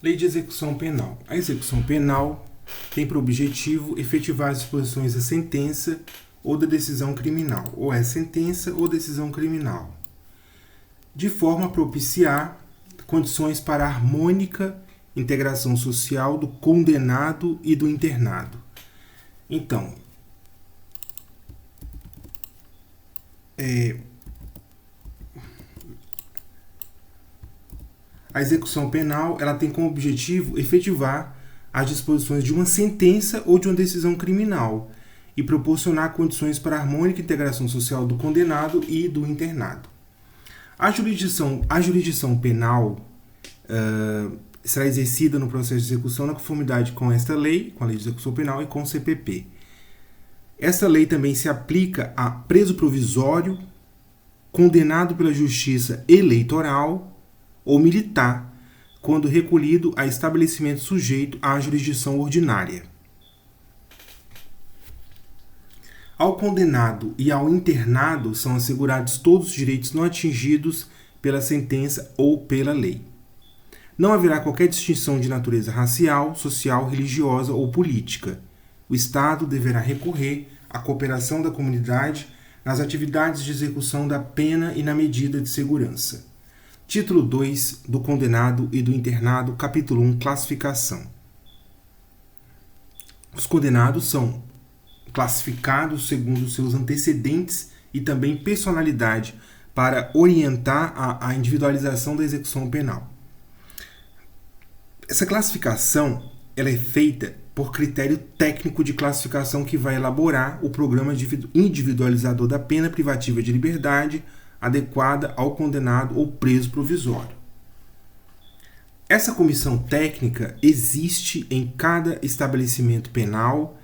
Lei de execução penal. A execução penal tem por objetivo efetivar as disposições da sentença ou da decisão criminal, ou é sentença ou decisão criminal, de forma a propiciar condições para a harmônica integração social do condenado e do internado. Então, a execução penal ela tem como objetivo efetivar as disposições de uma sentença ou de uma decisão criminal e proporcionar condições para a harmônica integração social do condenado e do internado. A jurisdição penal será exercida no processo de execução na conformidade com esta lei, com a lei de execução penal e com o CPP. Esta lei também se aplica a preso provisório, condenado pela justiça eleitoral ou militar, quando recolhido a estabelecimento sujeito à jurisdição ordinária. Ao condenado e ao internado são assegurados todos os direitos não atingidos pela sentença ou pela lei. Não haverá qualquer distinção de natureza racial, social, religiosa ou política. O Estado deverá recorrer à cooperação da comunidade nas atividades de execução da pena e na medida de segurança. Título 2 do Condenado e do Internado, capítulo 1, Classificação. Os condenados são classificados segundo seus antecedentes e também personalidade para orientar a individualização da execução penal. Essa classificação ela é feita por critério técnico de classificação que vai elaborar o programa individualizador da pena privativa de liberdade adequada ao condenado ou preso provisório. Essa comissão técnica existe em cada estabelecimento penal,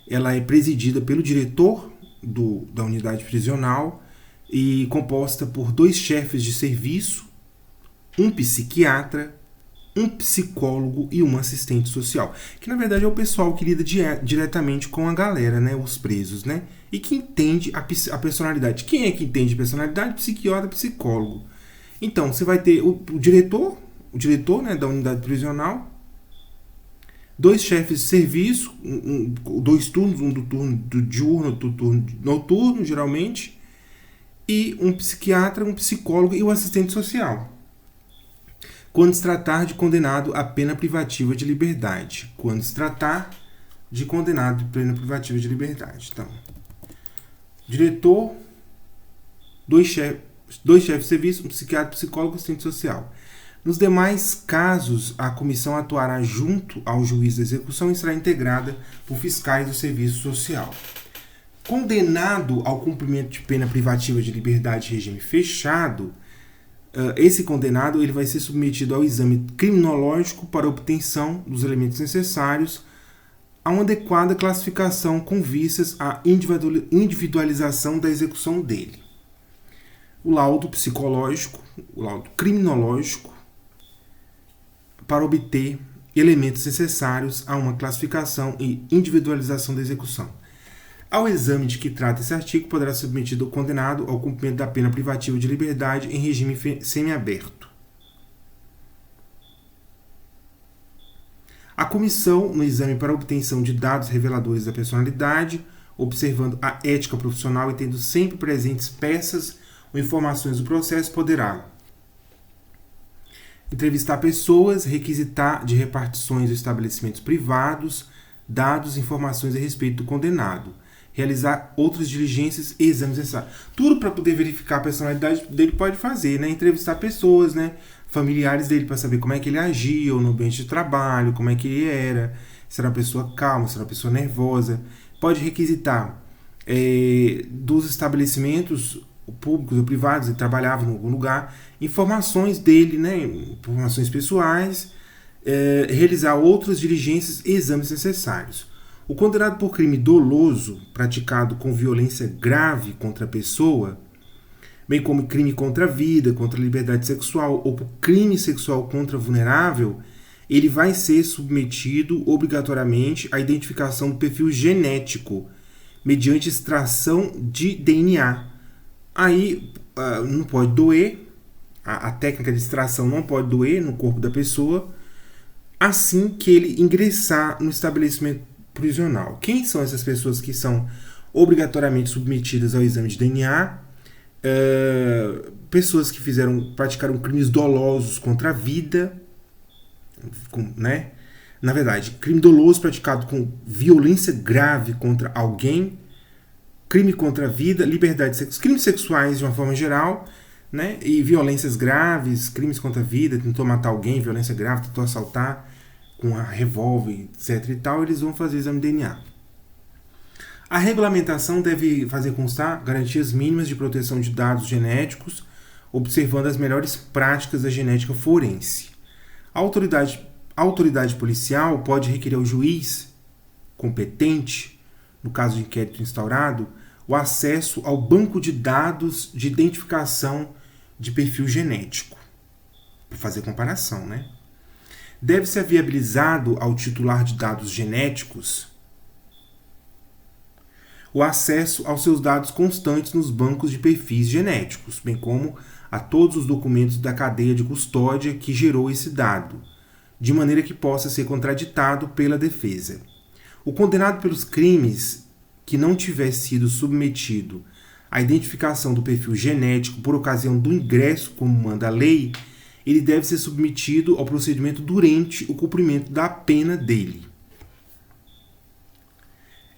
ela é presidida pelo diretor da unidade prisional e composta por 2 chefes de serviço, um psiquiatra, um psicólogo e um assistente social, que na verdade é o pessoal que lida diretamente com a galera, né, os presos, né, e que entende a personalidade. Quem é que entende personalidade? Psiquiatra, psicólogo. Então, você vai ter o diretor, né, da unidade prisional, 2 chefes de serviço, 2 turnos, um do turno do diurno, outro turno noturno, geralmente, e um psiquiatra, um psicólogo e um assistente social. Quando se tratar de condenado a pena privativa de liberdade. Quando se tratar de condenado a pena privativa de liberdade. Então, diretor, 2 chefes de serviço, um psiquiatra, psicólogo e assistente social. Nos demais casos, a comissão atuará junto ao juiz da execução e será integrada por fiscais do serviço social. Condenado ao cumprimento de pena privativa de liberdade em regime fechado, esse condenado ele vai ser submetido ao exame criminológico para obtenção dos elementos necessários a uma adequada classificação com vistas à individualização da execução dele. O laudo psicológico, o laudo criminológico, para obter elementos necessários a uma classificação e individualização da execução. Ao exame de que trata esse artigo, poderá ser submetido o condenado ao cumprimento da pena privativa de liberdade em regime semiaberto. A comissão, no exame para obtenção de dados reveladores da personalidade, observando a ética profissional e tendo sempre presentes peças ou informações do processo, poderá entrevistar pessoas, requisitar de repartições ou estabelecimentos privados, dados e informações a respeito do condenado, realizar outras diligências e exames necessários. Tudo para poder verificar a personalidade dele pode fazer, né? Entrevistar pessoas, né? Familiares dele para saber como é que ele agia no ambiente de trabalho, como é que ele era, se era uma pessoa calma, se era uma pessoa nervosa. Pode requisitar dos estabelecimentos públicos ou privados, ele trabalhava em algum lugar, informações dele, né? Informações pessoais, realizar outras diligências e exames necessários. O condenado por crime doloso, praticado com violência grave contra a pessoa, bem como crime contra a vida, contra a liberdade sexual ou por crime sexual contra vulnerável, ele vai ser submetido obrigatoriamente à identificação do perfil genético, mediante extração de DNA. Aí não pode doer, a técnica de extração não pode doer no corpo da pessoa, assim que ele ingressar no estabelecimento prisional. Quem são essas pessoas que são obrigatoriamente submetidas ao exame de DNA? Pessoas que praticaram crimes dolosos contra a vida, né? Na verdade, crime doloso praticado com violência grave contra alguém, crime contra a vida, liberdade sexual, crimes sexuais de uma forma geral, né? E violências graves, crimes contra a vida, tentou matar alguém, violência grave, tentou assaltar com a revólver, etc e tal, eles vão fazer exame de DNA. A regulamentação deve fazer constar garantias mínimas de proteção de dados genéticos, observando as melhores práticas da genética forense. A autoridade policial pode requerer ao juiz competente, no caso de inquérito instaurado, o acesso ao banco de dados de identificação de perfil genético, para fazer comparação, né? Deve ser viabilizado ao titular de dados genéticos o acesso aos seus dados constantes nos bancos de perfis genéticos, bem como a todos os documentos da cadeia de custódia que gerou esse dado, de maneira que possa ser contraditado pela defesa. O condenado pelos crimes que não tiver sido submetido à identificação do perfil genético por ocasião do ingresso, como manda a lei, ele deve ser submetido ao procedimento durante o cumprimento da pena dele.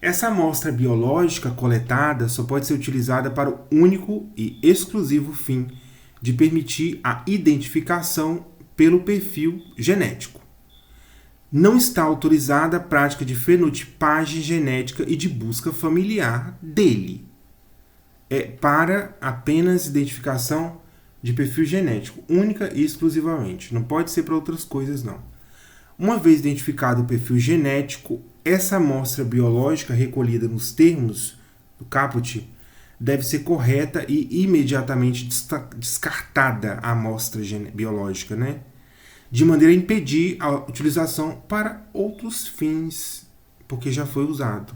Essa amostra biológica coletada só pode ser utilizada para o único e exclusivo fim de permitir a identificação pelo perfil genético. Não está autorizada a prática de fenotipagem genética e de busca familiar dele. É para apenas identificação de perfil genético, única e exclusivamente. Não pode ser para outras coisas, não. Uma vez identificado o perfil genético, essa amostra biológica recolhida nos termos do caput deve ser correta e imediatamente descartada a amostra biológica, né? De maneira a impedir a utilização para outros fins, porque já foi usado.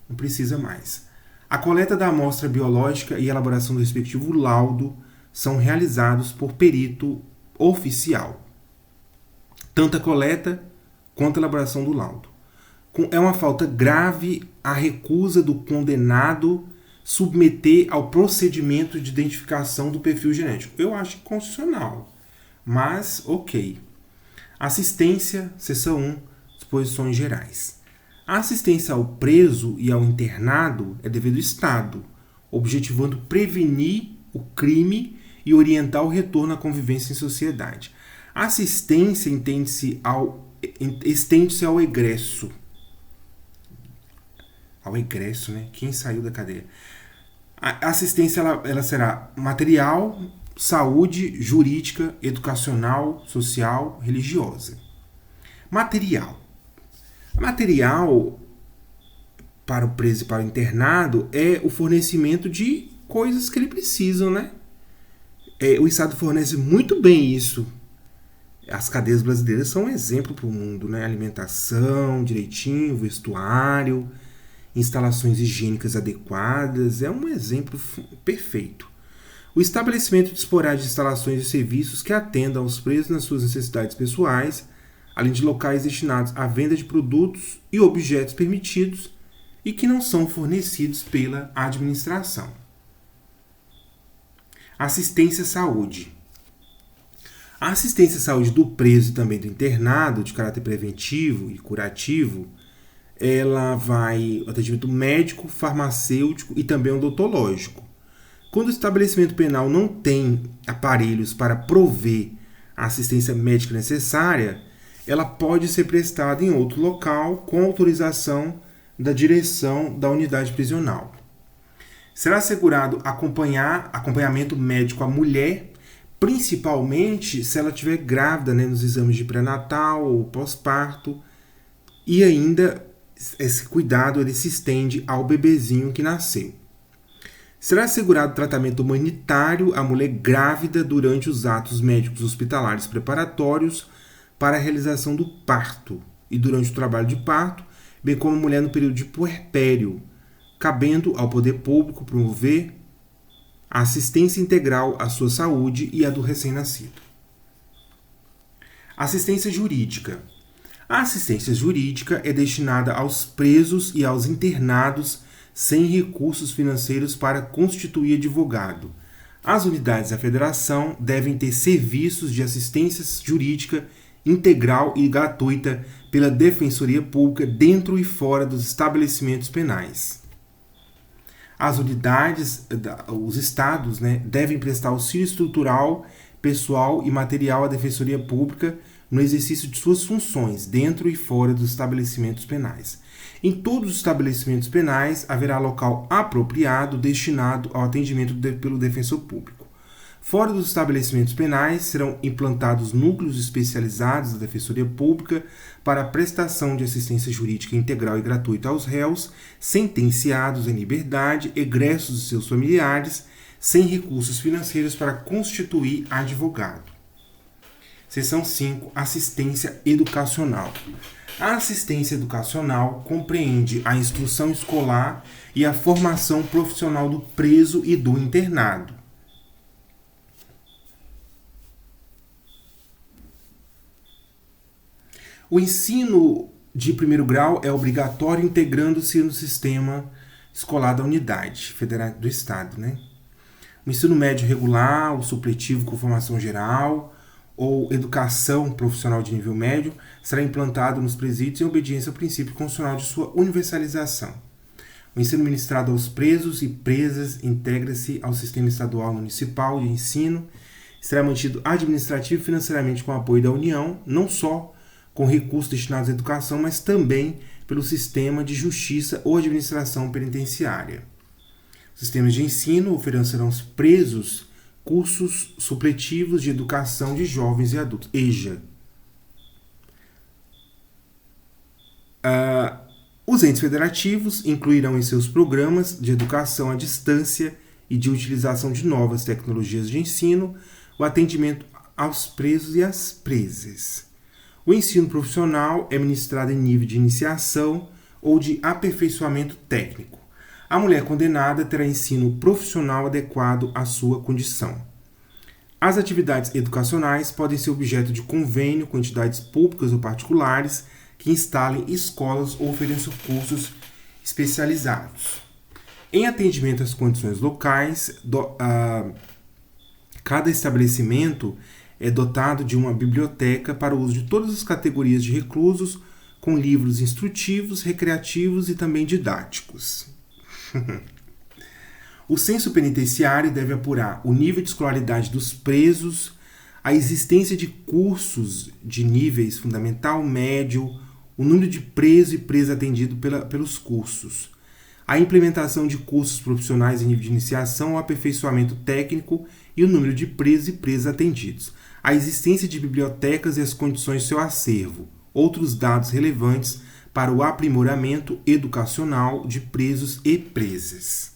Não precisa mais. A coleta da amostra biológica e a elaboração do respectivo laudo são realizados por perito oficial. Tanto a coleta quanto a elaboração do laudo. É uma falta grave a recusa do condenado submeter ao procedimento de identificação do perfil genético. Eu acho constitucional, mas ok. Assistência, seção 1, disposições gerais. A assistência ao preso e ao internado é dever do Estado, objetivando prevenir o crime e orientar o retorno à convivência em sociedade. A assistência estende-se ao egresso. Ao egresso, né? Quem saiu da cadeia. A assistência ela será material, saúde, jurídica, educacional, social, religiosa. Material para o preso e para o internado é o fornecimento de coisas que ele precisam, né? O Estado fornece muito bem isso. As cadeias brasileiras são um exemplo para o mundo, né? Alimentação direitinho, vestuário, instalações higiênicas adequadas, é um exemplo perfeito. O estabelecimento disporá de instalações e serviços que atendam aos presos nas suas necessidades pessoais, além de locais destinados à venda de produtos e objetos permitidos e que não são fornecidos pela administração. Assistência à saúde. A assistência à saúde do preso e também do internado, de caráter preventivo e curativo, ela vai atendimento médico, farmacêutico e também odontológico. Quando o estabelecimento penal não tem aparelhos para prover a assistência médica necessária, ela pode ser prestada em outro local com autorização da direção da unidade prisional. Será assegurado acompanhamento médico à mulher, principalmente se ela estiver grávida, né, nos exames de pré-natal ou pós-parto, e ainda esse cuidado ele se estende ao bebezinho que nasceu. Será assegurado tratamento humanitário à mulher grávida durante os atos médicos hospitalares preparatórios para a realização do parto e durante o trabalho de parto, bem como a mulher no período de puerpério, cabendo ao poder público promover a assistência integral à sua saúde e à do recém-nascido. Assistência jurídica. A assistência jurídica é destinada aos presos e aos internados sem recursos financeiros para constituir advogado. As unidades da federação devem ter serviços de assistência jurídica integral e gratuita pela Defensoria Pública dentro e fora dos estabelecimentos penais. As unidades, os estados, devem prestar auxílio estrutural, pessoal e material à Defensoria Pública no exercício de suas funções dentro e fora dos estabelecimentos penais. Em todos os estabelecimentos penais haverá local apropriado destinado ao atendimento pelo defensor público. Fora dos estabelecimentos penais serão implantados núcleos especializados da Defensoria Pública para a prestação de assistência jurídica integral e gratuita aos réus, sentenciados em liberdade, egressos de seus familiares, sem recursos financeiros para constituir advogado. Seção 5. Assistência educacional. A assistência educacional compreende a instrução escolar e a formação profissional do preso e do internado. O ensino de primeiro grau é obrigatório integrando-se no sistema escolar da unidade federal do Estado. O ensino médio regular, o supletivo com formação geral ou educação profissional de nível médio será implantado nos presídios em obediência ao princípio constitucional de sua universalização. O ensino ministrado aos presos e presas integra-se ao sistema estadual municipal de ensino, será mantido administrativo e financeiramente com o apoio da União, não só com recursos destinados à educação, mas também pelo sistema de justiça ou administração penitenciária. Sistemas de ensino oferecerão aos presos cursos supletivos de educação de jovens e adultos, EJA. Os entes federativos incluirão em seus programas de educação à distância e de utilização de novas tecnologias de ensino o atendimento aos presos e às presas. O ensino profissional é ministrado em nível de iniciação ou de aperfeiçoamento técnico. A mulher condenada terá ensino profissional adequado à sua condição. As atividades educacionais podem ser objeto de convênio com entidades públicas ou particulares que instalem escolas ou ofereçam cursos especializados. Em atendimento às condições locais, cada estabelecimento é dotado de uma biblioteca para o uso de todas as categorias de reclusos, com livros instrutivos, recreativos e também didáticos. O censo penitenciário deve apurar o nível de escolaridade dos presos, a existência de cursos de níveis fundamental, médio, o número de preso e presa atendido pelos cursos, a implementação de cursos profissionais em nível de iniciação ou aperfeiçoamento técnico e o número de presos e presas atendidos, a existência de bibliotecas e as condições de seu acervo, outros dados relevantes para o aprimoramento educacional de presos e presas.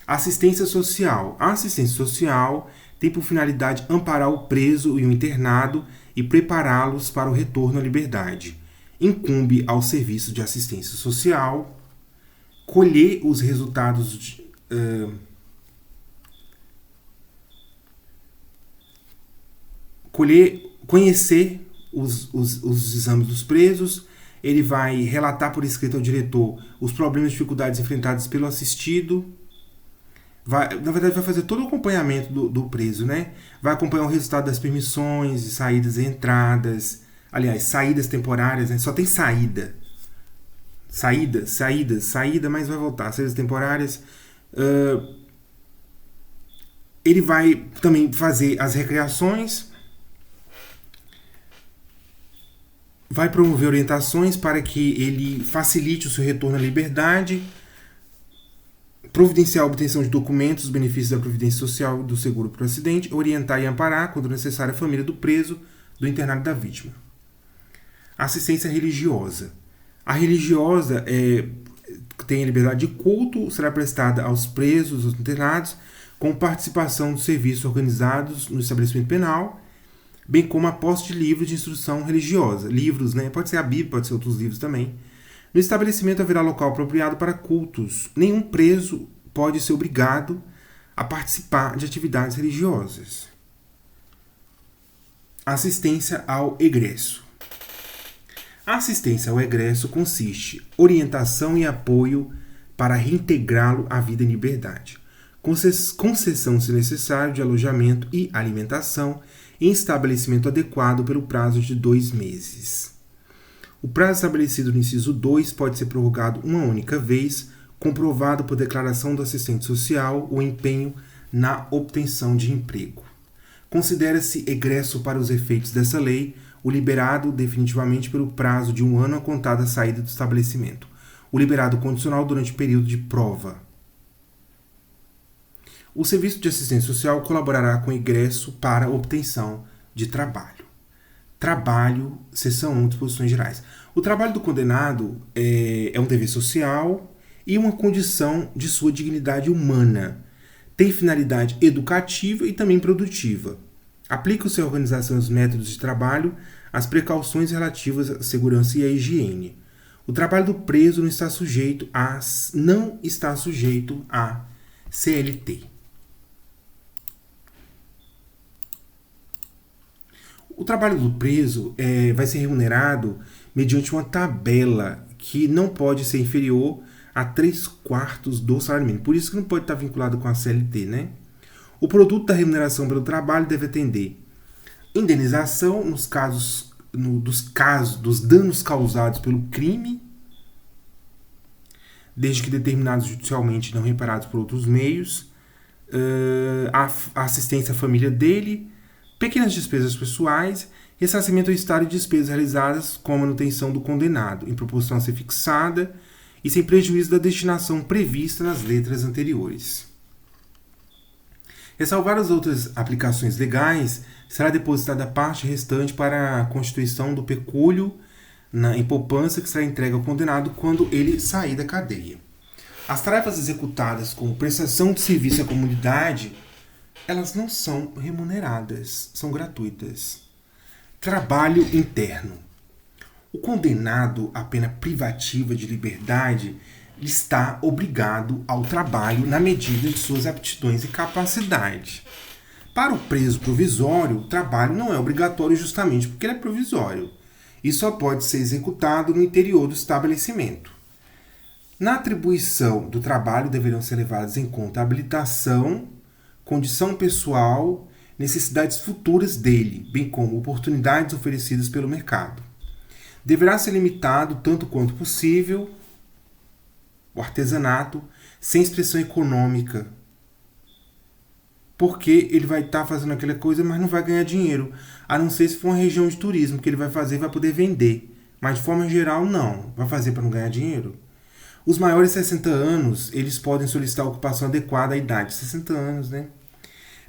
Assistência social. A assistência social tem por finalidade amparar o preso e o internado e prepará-los para o retorno à liberdade. Incumbe ao serviço de assistência social colher os resultados conhecer os exames dos presos. Ele vai relatar por escrito ao diretor os problemas e dificuldades enfrentados pelo assistido. Na verdade, vai fazer todo o acompanhamento do preso, Vai acompanhar o resultado das permissões, saídas e entradas. Aliás, saídas temporárias, Só tem saída. Saída, mas vai voltar. Saídas temporárias. Ele vai também fazer as recreações. Vai promover orientações para que ele facilite o seu retorno à liberdade, providenciar a obtenção de documentos, os benefícios da Previdência Social do seguro por acidente, orientar e amparar, quando necessário, a família do preso, do internado e da vítima. Assistência religiosa. A religiosa tem a liberdade de culto, será prestada aos presos, aos internados, com participação dos serviços organizados no estabelecimento penal, bem como a posse de livros de instrução religiosa. Livros, pode ser a Bíblia, pode ser outros livros também. No estabelecimento haverá local apropriado para cultos. Nenhum preso pode ser obrigado a participar de atividades religiosas. Assistência ao egresso. A assistência ao egresso consiste em orientação e apoio para reintegrá-lo à vida em liberdade, concessão, se necessário, de alojamento e alimentação em estabelecimento adequado pelo prazo de 2 meses. O prazo estabelecido no inciso 2 pode ser prorrogado uma única vez, comprovado por declaração do assistente social o empenho na obtenção de emprego. Considera-se egresso para os efeitos dessa lei o liberado definitivamente pelo prazo de 1 ano a contar da saída do estabelecimento, o liberado condicional durante o período de prova. O Serviço de Assistência Social colaborará com o egresso para obtenção de trabalho. Trabalho, seção 1, disposições gerais. O trabalho do condenado é um dever social e uma condição de sua dignidade humana. Tem finalidade educativa e também produtiva. Aplica-se à organização e aos métodos de trabalho as precauções relativas à segurança e à higiene. O trabalho do preso não está sujeito a CLT. O trabalho do preso vai ser remunerado mediante uma tabela que não pode ser inferior a 3/4 do salário mínimo. Por isso que não pode estar vinculado com a CLT, né? O produto da remuneração pelo trabalho deve atender indenização dos danos causados pelo crime, desde que determinados judicialmente não reparados por outros meios, a assistência à família dele, pequenas despesas pessoais, ressarcimento ao Estado de despesas realizadas com a manutenção do condenado, em proporção a ser fixada e sem prejuízo da destinação prevista nas letras anteriores. Ressalvadas outras aplicações legais, será depositada a parte restante para a constituição do pecúlio em poupança que será entregue ao condenado quando ele sair da cadeia. As tarefas executadas como prestação de serviço à comunidade, elas não são remuneradas, são gratuitas. Trabalho interno. O condenado à pena privativa de liberdade está obrigado ao trabalho na medida de suas aptidões e capacidade. Para o preso provisório, o trabalho não é obrigatório justamente porque ele é provisório e só pode ser executado no interior do estabelecimento. Na atribuição do trabalho deverão ser levadas em conta a habilitação, condição pessoal, necessidades futuras dele, bem como oportunidades oferecidas pelo mercado. Deverá ser limitado, tanto quanto possível, o artesanato, sem expressão econômica, porque ele vai estar fazendo aquela coisa, mas não vai ganhar dinheiro, a não ser se for uma região de turismo que ele vai fazer e vai poder vender, mas de forma geral não, vai fazer para não ganhar dinheiro. Os maiores de 60 anos, eles podem solicitar ocupação adequada à idade, 60 anos, né?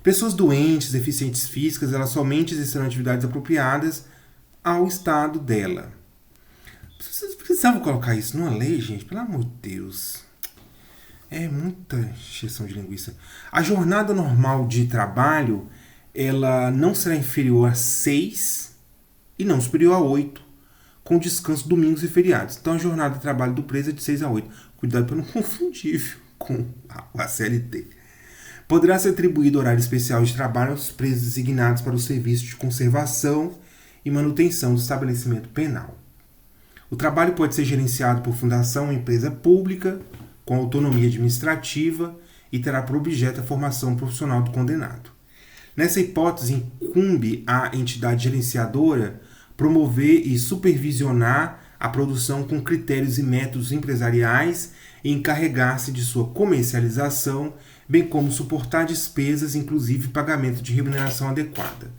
Pessoas doentes, deficientes físicas, elas somente exercerão atividades apropriadas ao estado dela. Vocês precisavam colocar isso numa lei, gente? Pelo amor de Deus. É muita encheção de linguiça. A jornada normal de trabalho, ela não será inferior a 6 e não superior a 8, com descanso domingos e feriados. Então a jornada de trabalho do preso é de 6 a 8. Cuidado para não confundir com a CLT. Poderá ser atribuído horário especial de trabalho aos presos designados para o serviço de conservação e manutenção do estabelecimento penal. O trabalho pode ser gerenciado por fundação ou empresa pública, com autonomia administrativa e terá por objeto a formação profissional do condenado. Nessa hipótese, incumbe à entidade gerenciadora promover e supervisionar a produção com critérios e métodos empresariais e encarregar-se de sua comercialização, bem como suportar despesas, inclusive pagamento de remuneração adequada.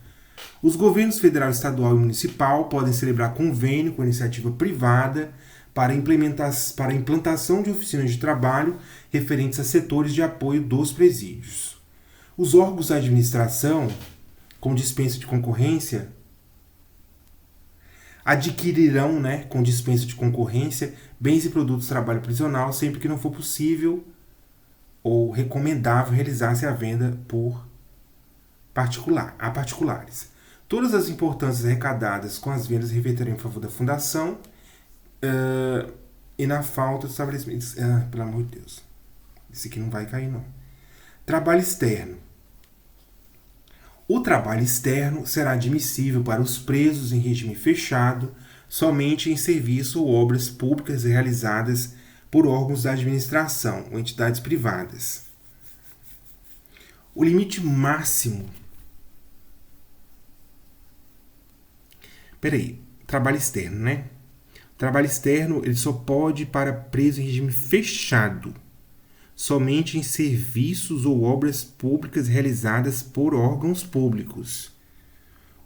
Os governos federal, estadual e municipal podem celebrar convênio com iniciativa privada para a implantação de oficinas de trabalho referentes a setores de apoio dos presídios. Os órgãos da administração, com dispensa de concorrência, adquirirão, com dispensa de concorrência, bens e produtos de trabalho prisional sempre que não for possível ou recomendável realizar-se a venda a particulares. Todas as importâncias arrecadadas com as vendas reverterão em favor da fundação e na falta de estabelecimentos. Pelo amor de Deus. Esse aqui não vai cair, não. Trabalho externo. O trabalho externo será admissível para os presos em regime fechado, somente em serviço ou obras públicas realizadas por órgãos da administração ou entidades privadas. O limite máximo. Trabalho externo, né? Trabalho externo ele só pode ir para preso em regime fechado, somente em serviços ou obras públicas realizadas por órgãos públicos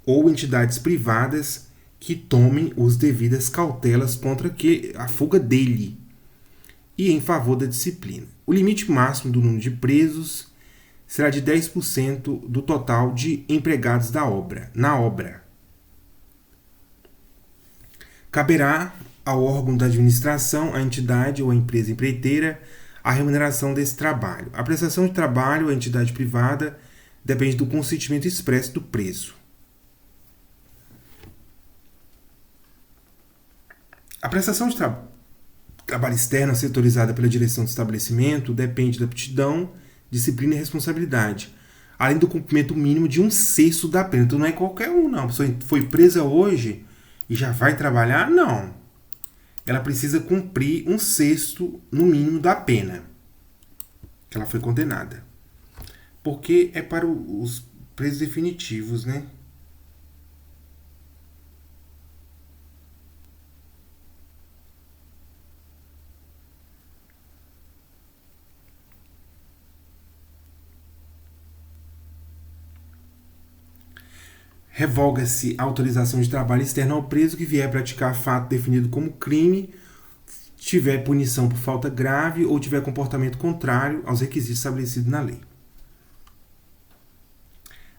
ou entidades privadas que tomem as devidas cautelas contra a fuga dele e em favor da disciplina. O limite máximo do número de presos será de 10% do total de empregados na obra. Caberá ao órgão da administração, à entidade ou à empresa empreiteira a remuneração desse trabalho. A prestação de trabalho à entidade privada depende do consentimento expresso do preso. A prestação de trabalho externo a ser autorizada pela direção do estabelecimento depende da aptidão, disciplina e responsabilidade, além do cumprimento mínimo de 1/6 da pena. Então não é qualquer um, não. A pessoa foi presa hoje e já vai trabalhar? Não. Ela precisa cumprir 1/6 no mínimo da pena que ela foi condenada. Porque é para os presos definitivos, né? Revoga-se a autorização de trabalho externo ao preso que vier praticar fato definido como crime, tiver punição por falta grave ou tiver comportamento contrário aos requisitos estabelecidos na lei.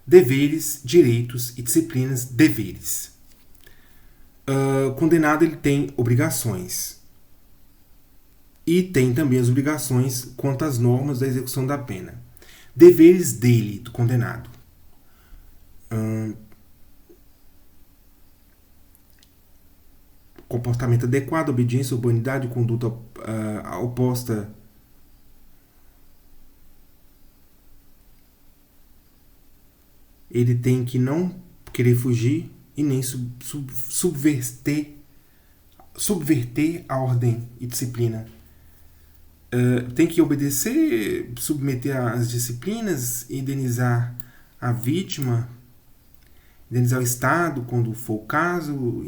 Deveres, direitos e disciplinas. Deveres. Condenado ele tem obrigações. E tem também as obrigações quanto às normas da execução da pena. Deveres dele, do condenado. Comportamento adequado, obediência, urbanidade, conduta oposta ele tem que não querer fugir e nem subverter a ordem e disciplina. Tem que obedecer, submeter às disciplinas, indenizar a vítima, indenizar o Estado quando for o caso,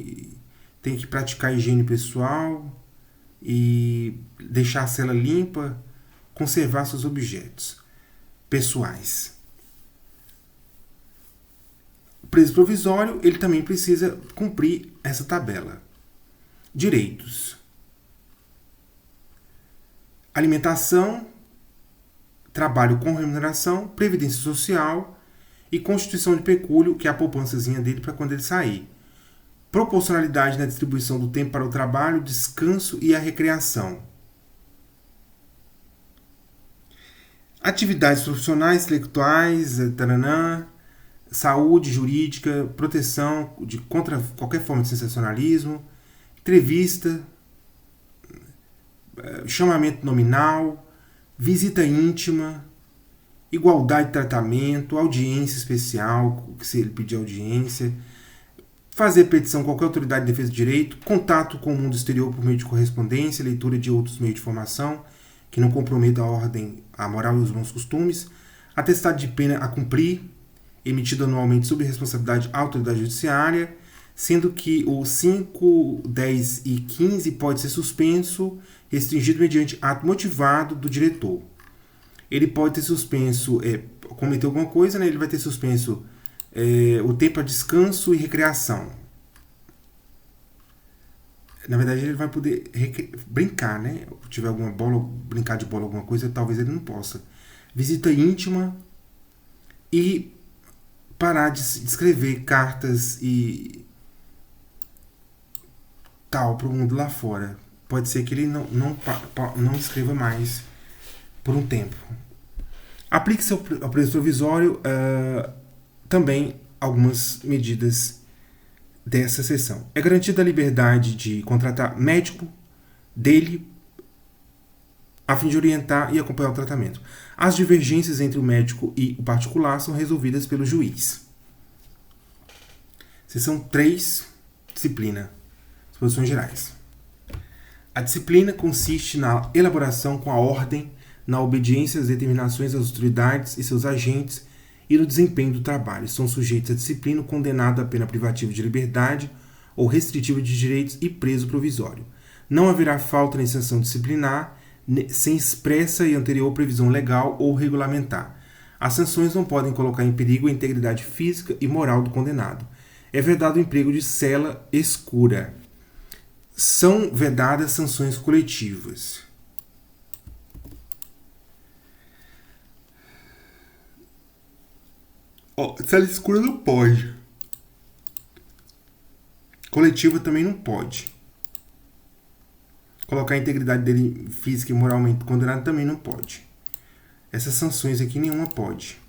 tem que praticar higiene pessoal e deixar a cela limpa, conservar seus objetos pessoais. O preso provisório ele também precisa cumprir essa tabela. Direitos: alimentação, trabalho com remuneração, previdência social e constituição de pecúlio, que é a poupançazinha dele para quando ele sair. Proporcionalidade na distribuição do tempo para o trabalho, descanso e a recreação. Atividades profissionais, intelectuais, saúde jurídica, proteção contra qualquer forma de sensacionalismo, entrevista, chamamento nominal, visita íntima, igualdade de tratamento, audiência especial, se ele pedir audiência, fazer petição a qualquer autoridade de defesa do direito, contato com o mundo exterior por meio de correspondência, leitura de outros meios de formação que não comprometam a ordem, a moral e os bons costumes, atestado de pena a cumprir, emitido anualmente sob responsabilidade da autoridade judiciária, sendo que o 5, 10 e 15 pode ser suspenso, restringido mediante ato motivado do diretor. Ele pode ter suspenso, cometeu alguma coisa, né? Ele vai ter suspenso o tempo para descanso e recreação. Na verdade, ele vai poder brincar, né? Se tiver alguma bola, brincar de bola, alguma coisa, talvez ele não possa. Visita íntima e parar de escrever cartas e tal para o mundo lá fora. Pode ser que ele não escreva mais por um tempo. Aplique-se ao preso provisório também algumas medidas dessa seção. É garantida a liberdade de contratar médico dele a fim de orientar e acompanhar o tratamento. As divergências entre o médico e o particular são resolvidas pelo juiz. Seção 3, disciplina. Disposições gerais. A disciplina consiste na elaboração com a ordem, na obediência às determinações das autoridades e seus agentes e no desempenho do trabalho. São sujeitos à disciplina o condenado à pena privativa de liberdade ou restritiva de direitos e preso provisório. Não haverá falta na sanção disciplinar sem expressa e anterior previsão legal ou regulamentar. As sanções não podem colocar em perigo a integridade física e moral do condenado. É vedado o emprego de cela escura. São vedadas sanções coletivas. Cela escura não pode. Coletiva também não pode. Colocar a integridade dele física e moralmente condenado também não pode. Essas sanções aqui nenhuma pode.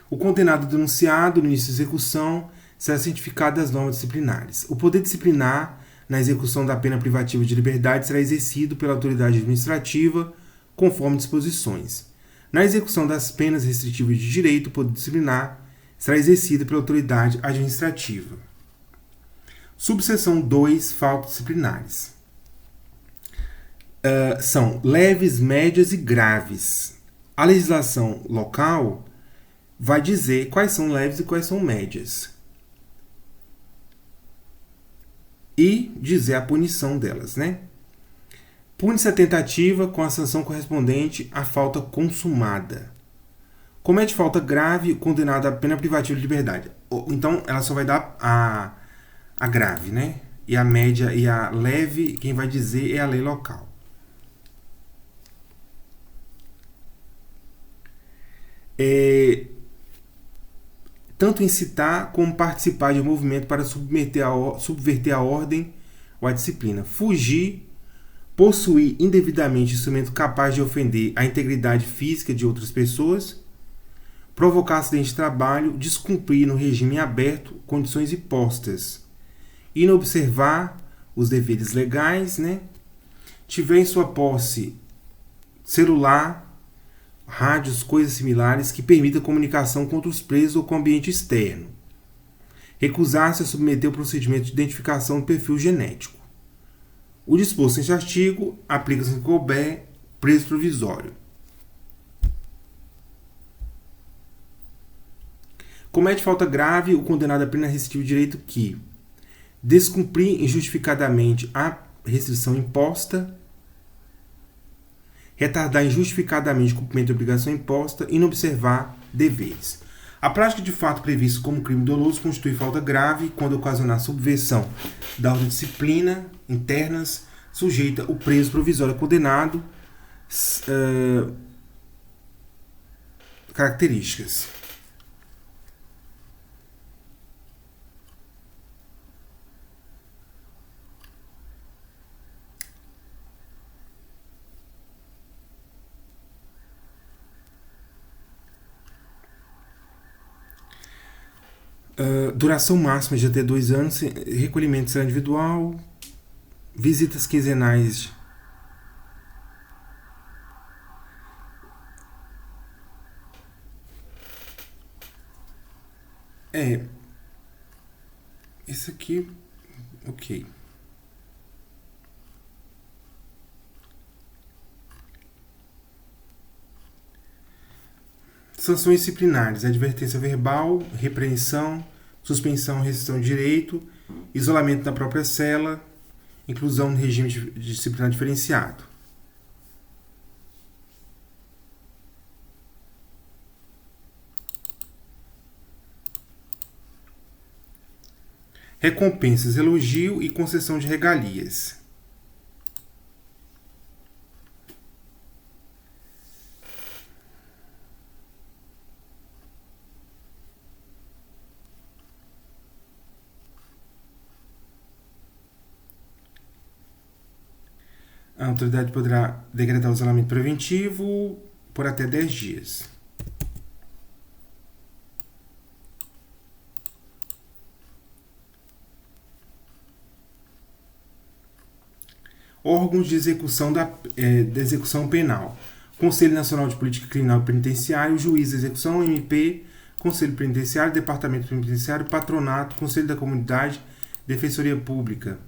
O condenado denunciado no início da execução será cientificado das normas disciplinares. O poder disciplinar na execução da pena privativa de liberdade será exercido pela autoridade administrativa conforme disposições. Na execução das penas restritivas de direito, o poder disciplinar será exercido pela autoridade administrativa. Subseção 2. Faltas disciplinares. São leves, médias e graves. A legislação local vai dizer quais são leves e quais são médias. E dizer a punição delas, né? Pune-se a tentativa com a sanção correspondente à falta consumada. Comete falta grave, condenado à pena privativa de liberdade. Então, ela só vai dar a grave, né? E a média e a leve, quem vai dizer é a lei local. Tanto incitar como participar de um movimento para subverter a ordem ou a disciplina. Fugir, possuir indevidamente instrumento capaz de ofender a integridade física de outras pessoas, provocar acidente de trabalho, descumprir no regime aberto condições impostas, inobservar os deveres legais, né? Tiver em sua posse celular, rádios, coisas similares que permitam comunicação com outros presos ou com o ambiente externo. Recusar-se a submeter o procedimento de identificação do perfil genético. O disposto neste artigo aplica-se em couber preso provisório. Comete falta grave o condenado à pena restritiva de direito que descumprir injustificadamente a restrição imposta, retardar injustificadamente o cumprimento da obrigação imposta e não observar deveres. A prática de fato previsto como crime doloso constitui falta grave quando ocasionar subversão da ordem de disciplina internas, sujeita o preso provisório condenado. Características. Duração máxima de até 2 anos, recolhimento será individual, visitas quinzenais. Esse aqui, ok. Sanções disciplinares: advertência verbal, repreensão, suspensão, restrição de direito, isolamento na própria cela, inclusão no regime de disciplinar diferenciado. Recompensas: elogio e concessão de regalias. A autoridade poderá decretar o isolamento preventivo por até 10 dias. Órgãos de execução da execução penal: Conselho Nacional de Política Criminal e Penitenciário, Juiz de Execução, MP, Conselho Penitenciário, Departamento Penitenciário, Patronato, Conselho da Comunidade, Defensoria Pública.